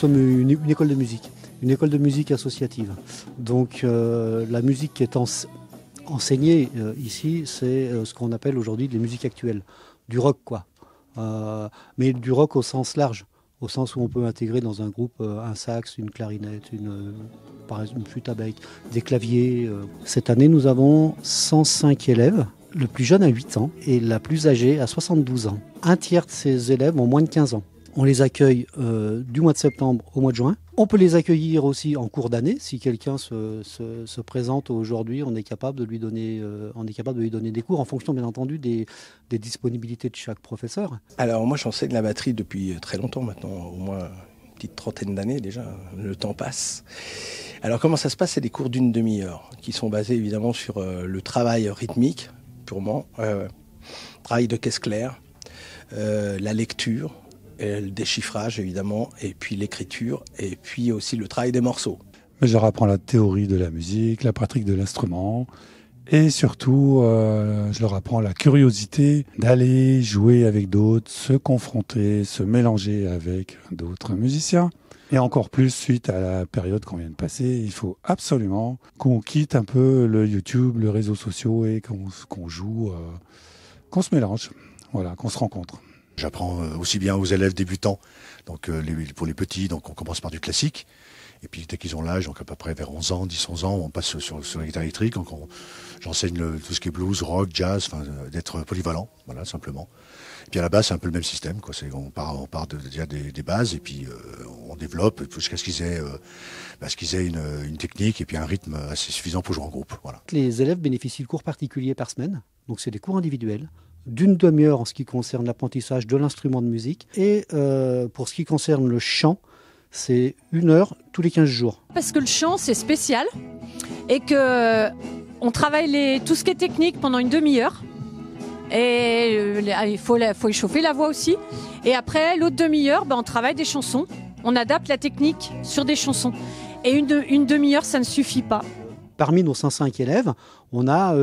sommes une école de musique associative. Donc la musique qui est enseignée ici, c'est ce qu'on appelle aujourd'hui des musiques actuelles, du rock quoi. Mais du rock au sens large, au sens où on peut intégrer dans un groupe un sax, une clarinette, par exemple une flûte à bec, des claviers. Cette année, nous avons 105 élèves. Le plus jeune a 8 ans et la plus âgée a 72 ans. Un tiers de ces élèves ont moins de 15 ans. On les accueille du mois de septembre au mois de juin. On peut les accueillir aussi en cours d'année. Si quelqu'un se présente aujourd'hui, on est capable de lui donner des cours en fonction, bien entendu, des disponibilités de chaque professeur. Alors moi, j'enseigne la batterie depuis très longtemps maintenant, au moins une petite trentaine d'années déjà. Le temps passe. Alors comment ça se passe? C'est des cours d'une demi-heure qui sont basés évidemment sur le travail rythmique, purement, travail de caisse claire, la lecture, le déchiffrage évidemment, et puis l'écriture, et puis aussi le travail des morceaux. Je leur apprends la théorie de la musique, la pratique de l'instrument, et surtout je leur apprends la curiosité d'aller jouer avec d'autres, se confronter, se mélanger avec d'autres musiciens. Et encore plus suite à la période qu'on vient de passer, il faut absolument qu'on quitte un peu le YouTube, les réseaux sociaux et qu'on joue, qu'on se mélange, voilà, qu'on se rencontre. J'apprends aussi bien aux élèves débutants, donc pour les petits, donc on commence par du classique. Et puis dès qu'ils ont l'âge, donc à peu près vers 11 ans, 10-11 ans, on passe sur la guitare électrique. Donc j'enseigne tout ce qui est blues, rock, jazz, d'être polyvalent, voilà, simplement. Et puis à la base, c'est un peu le même système, quoi. On part déjà des bases et puis on développe jusqu'à ce qu'ils aient une technique et puis un rythme assez suffisant pour jouer en groupe. Voilà. Les élèves bénéficient de cours particuliers par semaine, donc c'est des cours individuels, d'une demi-heure en ce qui concerne l'apprentissage de l'instrument de musique et pour ce qui concerne le chant, c'est 1 heure tous les 15 jours. Parce que le chant, c'est spécial et qu'on travaille tout ce qui est technique pendant une demi-heure. Et il faut échauffer la voix aussi. Et après, l'autre demi-heure, on travaille des chansons. On adapte la technique sur des chansons. Et une demi-heure, ça ne suffit pas. Parmi nos 105 élèves, on a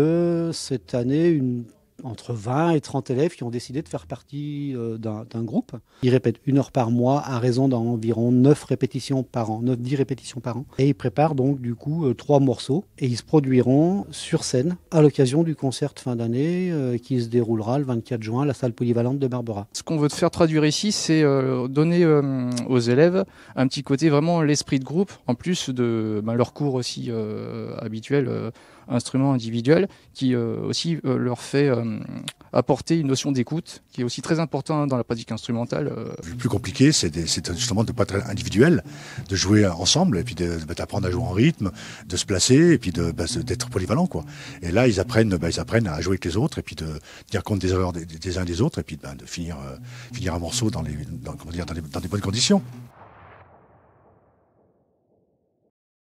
cette année entre 20 et 30 élèves qui ont décidé de faire partie d'un groupe. Ils répètent 1 heure par mois à raison d'environ 10 répétitions par an. Et ils préparent donc du coup 3 morceaux et ils se produiront sur scène à l'occasion du concert de fin d'année qui se déroulera le 24 juin à la salle polyvalente de Barbera. Ce qu'on veut faire traduire ici, c'est donner aux élèves un petit côté vraiment l'esprit de groupe, en plus de leur cours aussi habituel, instruments individuels, qui aussi leur fait apporter une notion d'écoute qui est aussi très importante dans la pratique instrumentale. Le plus compliqué, c'est justement de ne pas être individuel, de jouer ensemble et puis d'apprendre à jouer en rythme, de se placer et puis d'être polyvalent, quoi. Et là, ils apprennent à jouer avec les autres et puis de tenir compte des erreurs des uns et des autres et puis de finir un morceau dans des bonnes conditions.